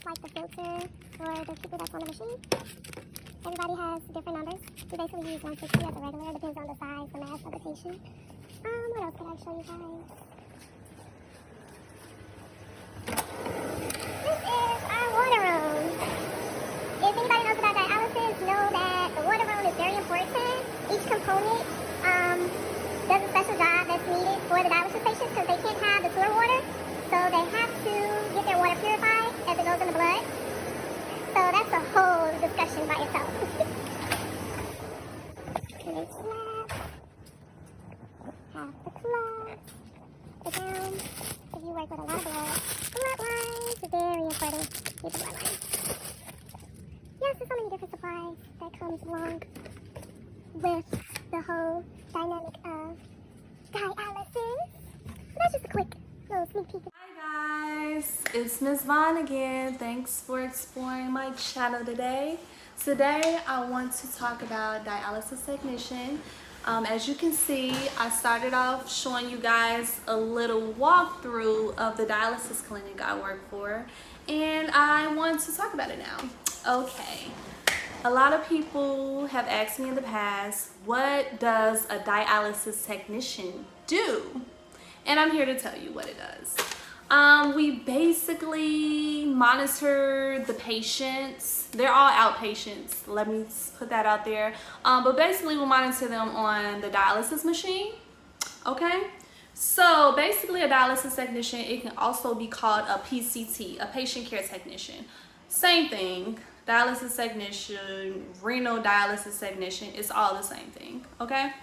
like the filter for the people that's on the machine. Everybody has different numbers. We basically use 160 as a regular. It depends on the size, the mass of the patient. What else could I show you guys? This is our water room. If anybody knows about dialysis, know that the water room is very important. Each component does a special job that's needed for the dialysis patients because they can't have the sewer water. So they have to get their water purified as it goes in the blood. So that's a whole discussion by itself. Next lab. Have the cloth. The gown. If you work with a lot of blood lines is very important. Get the blood lines. Yes, there's so many different supplies that comes along with the whole dynamic of dialysis. So that's just a quick little sneak peek. Hi guys, it's Ms. Vaughn again. Thanks for exploring my channel today. Today I want to talk about dialysis technician. As you can see, I started off showing you guys a little walkthrough of the dialysis clinic I work for, and I want to talk about it now. Okay, a lot of people have asked me in the past, what does a dialysis technician do? And I'm here to tell you what it does. We basically monitor the patients. They're all outpatients, let me put that out there. But basically we monitor them on the dialysis machine, okay? So basically a dialysis technician, it can also be called a PCT, a patient care technician. Same thing, dialysis technician, renal dialysis technician, it's all the same thing, okay?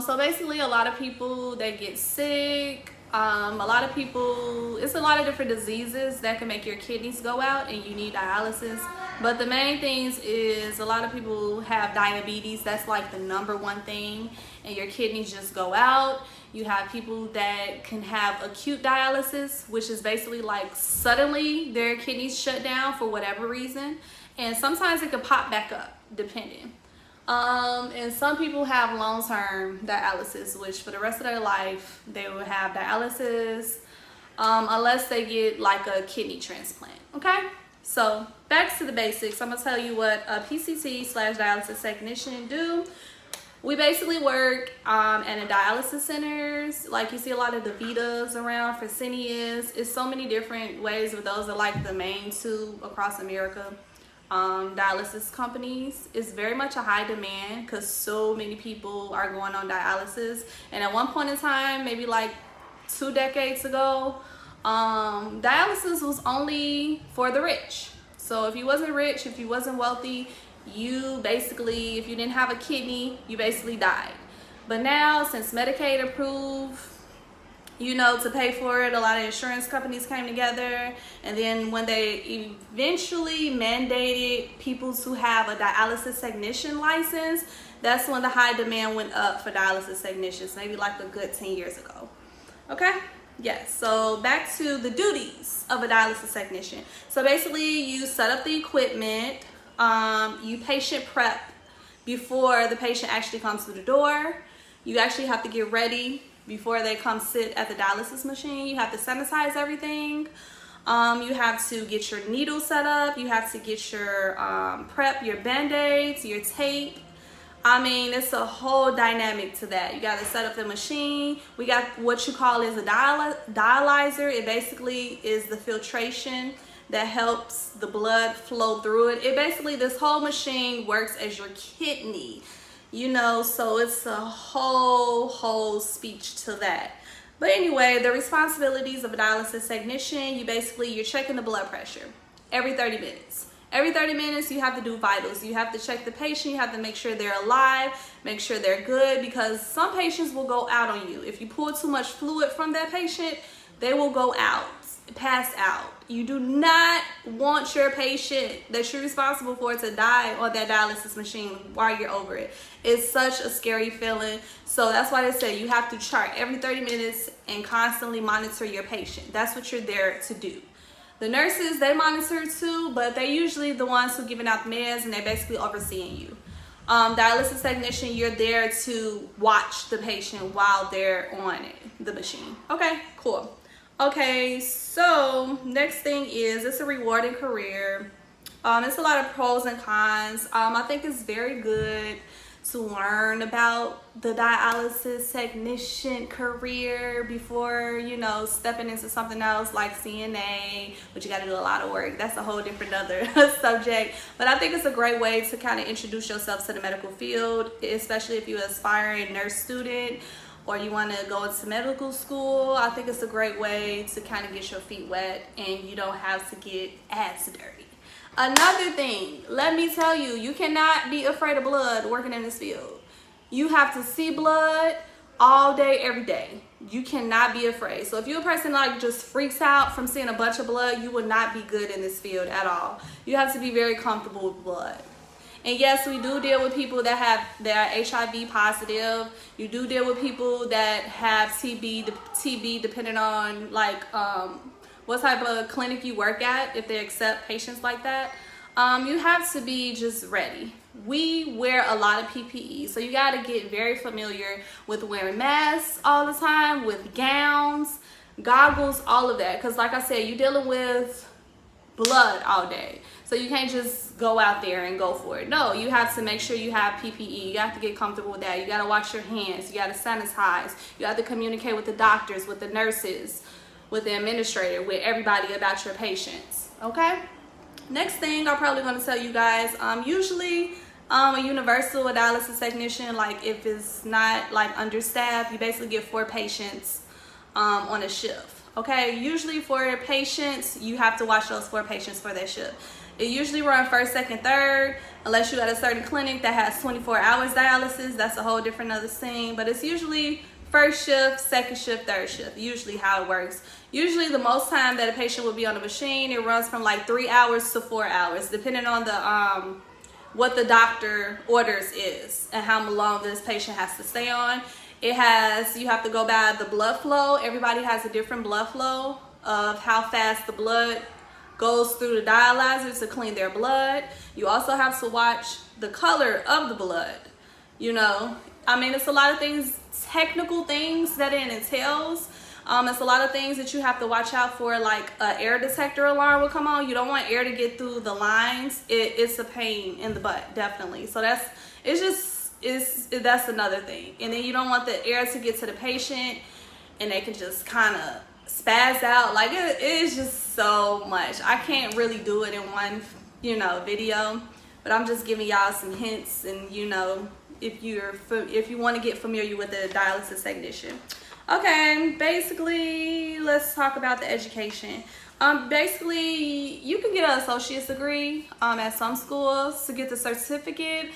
So basically a lot of people that get sick, a lot of people, it's a lot of different diseases that can make your kidneys go out and you need dialysis. But the main things is a lot of people have diabetes. That's like the #1 thing, and your kidneys just go out. You have people that can have acute dialysis, which is basically like suddenly their kidneys shut down for whatever reason. And sometimes it could pop back up depending. And some people have long-term dialysis, which for the rest of their life they will have dialysis unless they get like a kidney transplant. Okay, so back to the basics. I'm gonna tell you what a PCT/dialysis technician do. We basically work at a dialysis centers, like you see a lot of DaVitas around, Fresenius. It's so many different ways, but those are like the main two across America. Dialysis companies is very much a high demand because so many people are going on dialysis, and at one point in time, maybe like 2 decades ago, dialysis was only for the rich. So if you wasn't rich, if you wasn't wealthy, you basically, if you didn't have a kidney, you basically died. But now, since Medicaid approved, you know, to pay for it, a lot of insurance companies came together, and then when they eventually mandated people to have a dialysis technician license, that's when the high demand went up for dialysis technicians, maybe like a good 10 years ago. Okay? Yes, so back to the duties of a dialysis technician. So basically you set up the equipment, you patient prep before the patient actually comes to the door. You actually have to get ready before they come sit at the dialysis machine. You have to sanitize everything. You have to get your needle set up. You have to get your prep, your band-aids, your tape. I mean, it's a whole dynamic to that. You got to set up the machine. We got what you call is a dialyzer. It basically is the filtration that helps the blood flow through it. It basically, this whole machine works as your kidney. You know, so it's a whole speech to that. But anyway, the responsibilities of a dialysis technician, you're checking the blood pressure every 30 minutes. Every 30 minutes you have to do vitals. You have to check the patient, you have to make sure they're alive, make sure they're good, because some patients will go out on you. If you pull too much fluid from that patient, they will go out, pass out. You do not want your patient that you're responsible for to die on that dialysis machine while you're over it. It's such a scary feeling. So that's why they say you have to chart every 30 minutes and constantly monitor your patient. That's what you're there to do. The nurses, they monitor too, but they're usually the ones who are giving out the meds, and they're basically overseeing you. Dialysis technician, you're there to watch the patient while they're on the machine. Okay, cool. Okay, so next thing is it's a rewarding career. It's a lot of pros and cons. I think it's very good to learn about the dialysis technician career before, you know, stepping into something else like CNA, but you got to do a lot of work. That's a whole different other subject. But I think it's a great way to kind of introduce yourself to the medical field, especially if you're an aspiring nurse student or you want to go into medical school. I think it's a great way to kind of get your feet wet and you don't have to get as dirty. Another thing, let me tell you, you cannot be afraid of blood working in this field. You have to see blood all day, every day. You cannot be afraid. So if you're a person like just freaks out from seeing a bunch of blood, you will not be good in this field at all. You have to be very comfortable with blood. And yes, we do deal with people that are HIV positive. You do deal with people that have TB depending on like what type of clinic you work at, if they accept patients like that. You have to be just ready. We wear a lot of PPE, so you got to get very familiar with wearing masks all the time, with gowns, goggles, all of that. Because like I said, you're dealing with blood all day. So you can't just go out there and go for it. No, you have to make sure you have PPE. You have to get comfortable with that. You got to wash your hands. You got to sanitize. You have to communicate with the doctors, with the nurses, with the administrator, with everybody about your patients. Okay? Next thing I'm probably going to tell you guys, usually a universal dialysis technician, like if it's not like understaffed, you basically get 4 patients on a shift. Okay, usually for patients, you have to watch those 4 patients for that shift. It usually runs first, second, third, unless you at a certain clinic that has 24 hours dialysis. That's a whole different other thing. But it's usually first shift, second shift, third shift, usually how it works. Usually the most time that a patient will be on the machine, it runs from like 3 hours to 4 hours, depending on the what the doctor orders is and how long this patient has to stay on. You have to go by the blood flow. Everybody has a different blood flow of how fast the blood goes through the dialyzer to clean their blood. You also have to watch the color of the blood. You know, I mean, it's a lot of things, technical things that it entails. It's a lot of things that you have to watch out for, like an air detector alarm will come on. You don't want air to get through the lines. It's a pain in the butt, definitely. So that's another thing. And then you don't want the air to get to the patient and they can just kind of spaz out. Like it is just so much. I can't really do it in one, video, but I'm just giving y'all some hints. And if you want to get familiar with the dialysis technician. Okay, basically, let's talk about the education. Basically, you can get an associate's degree at some schools to get the certificate.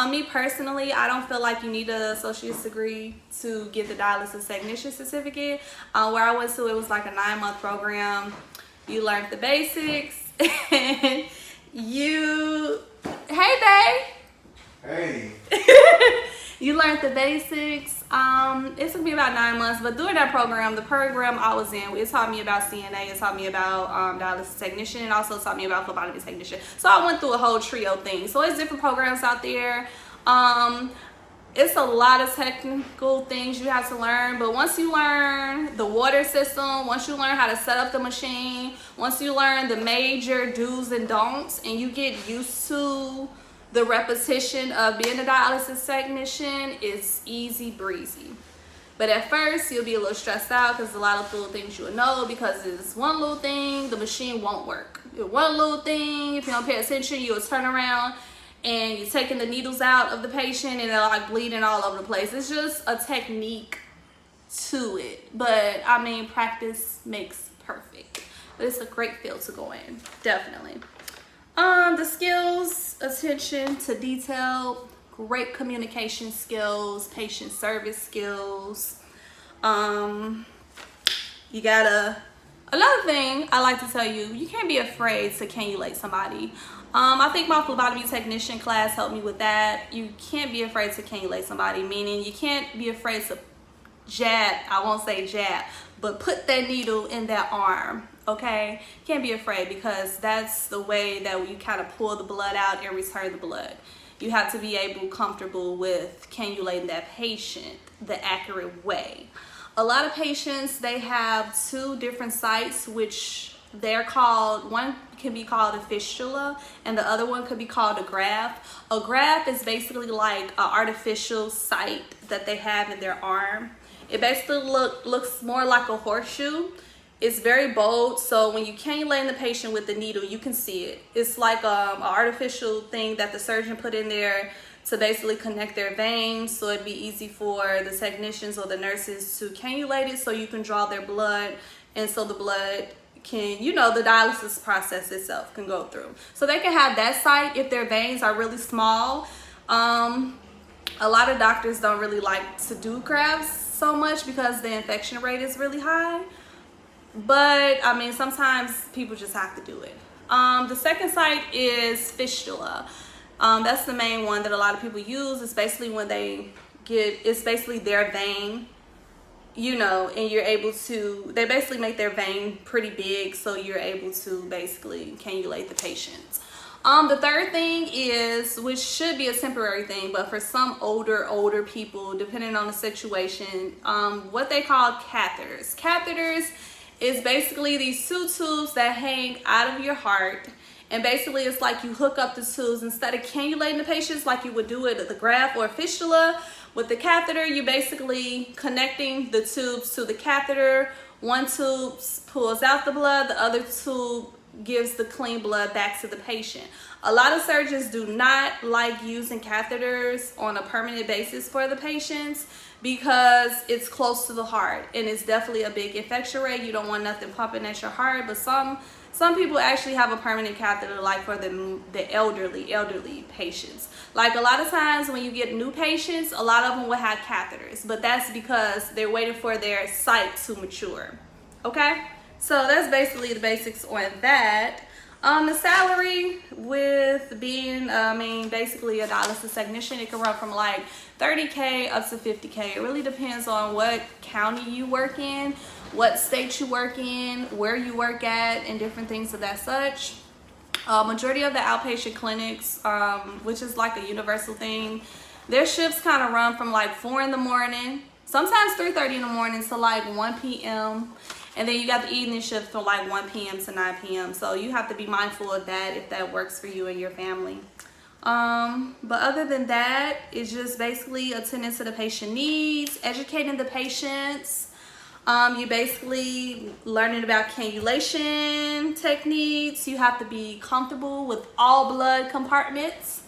Me personally, I don't feel like you need an associate's degree to get the dialysis technician certificate. Where I went to, it was like a 9-month program. You learned the basics, and hey babe. Hey. You learned the basics. It took me about 9 months, but during that program, the program I was in, it taught me about CNA, it taught me about dialysis technician, and also taught me about phlebotomy technician. So I went through a whole trio thing. So it's different programs out there. It's a lot of technical things you have to learn, but once you learn the water system, once you learn how to set up the machine, once you learn the major do's and don'ts, and you get used to the repetition of being a dialysis technician, is easy breezy. But at first, you'll be a little stressed out because a lot of little things you will know, because it's one little thing, the machine won't work. One little thing, if you don't pay attention, you'll turn around and you're taking the needles out of the patient and they're like bleeding all over the place. It's just a technique to it. But I mean, practice makes perfect. But it's a great field to go in, definitely. The skills, attention to detail, great communication skills, patient service skills. You gotta, another thing I like to tell you, you can't be afraid to cannulate somebody. I think my phlebotomy technician class helped me with that. You can't be afraid to cannulate somebody, meaning you can't be afraid to I won't say jab, but put that needle in that arm. Okay, can't be afraid, because that's the way that you kind of pull the blood out and return the blood. You have to be comfortable with cannulating that patient the accurate way. a lot of patients, they have two different sites, which they're called, one can be called a fistula and the other one could be called a graft. A graft is basically like an artificial site that they have in their arm. It basically looks more like a horseshoe. It's very bold, so when you cannulate the patient with the needle, you can see it. It's like an artificial thing that the surgeon put in there to basically connect their veins, so it'd be easy for the technicians or the nurses to cannulate it so you can draw their blood, and so the blood can, you know, the dialysis process itself can go through. So they can have that site if their veins are really small. A lot of doctors don't really like to do grafts so much because the infection rate is really high. But I mean, sometimes people just have to do it. The second site is fistula. That's the main one that a lot of people use. It's basically when it's basically their vein, you know, and you're able to, they basically make their vein pretty big, so you're able to basically cannulate the patient. The third thing is, which should be a temporary thing, but for some older people, depending on the situation, what they call catheters. Catheters is basically these two tubes that hang out of your heart, and basically it's like you hook up the tubes instead of cannulating the patients like you would do it at the graft or fistula. With the catheter, you're basically connecting the tubes to the catheter. One tube pulls out the blood, the other tube gives the clean blood back to the patient. A lot of surgeons do not like using catheters on a permanent basis for the patients because it's close to the heart and it's definitely a big infection rate. You don't want nothing pumping at your heart, but some people actually have a permanent catheter, like for the elderly patients. Like a lot of times when you get new patients, a lot of them will have catheters, but that's because they're waiting for their site to mature. Okay, so that's basically the basics on that. The salary with being, basically a dialysis technician, it can run from like $30K up to $50K. It really depends on what county you work in, what state you work in, where you work at, and different things of that such. Majority of the outpatient clinics, which is like a universal thing, their shifts kind of run from like 4 in the morning, sometimes 3:30 in the morning to like 1 p.m. And then you got the evening shift from like 1 p.m. to 9 p.m. So you have to be mindful of that if that works for you and your family. But other than that, it's just basically attending to the patient needs, educating the patients. You basically learning about cannulation techniques. You have to be comfortable with all blood compartments.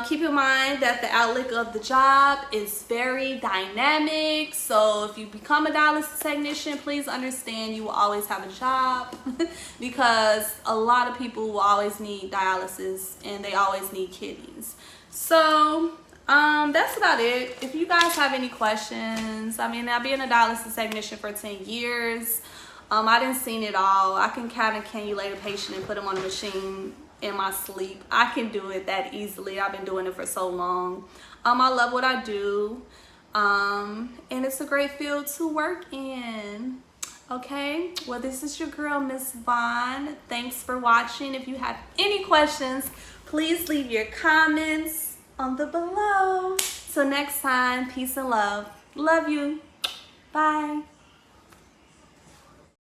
Keep in mind that the outlook of the job is very dynamic. So if you become a dialysis technician, please understand you will always have a job because a lot of people will always need dialysis and they always need kidneys. So that's about it. If you guys have any questions, I've been a dialysis technician for 10 years. I didn't seen it all. I can kind of cannulate a patient and put them on a machine in my sleep. I can do it that easily. I've been doing it for so long. I love what I do. And it's a great field to work in. Okay, well, this is your girl, Miss Vaughn. Thanks for watching. If you have any questions, please leave your comments on the below. Till next time, peace and love. Love you. Bye.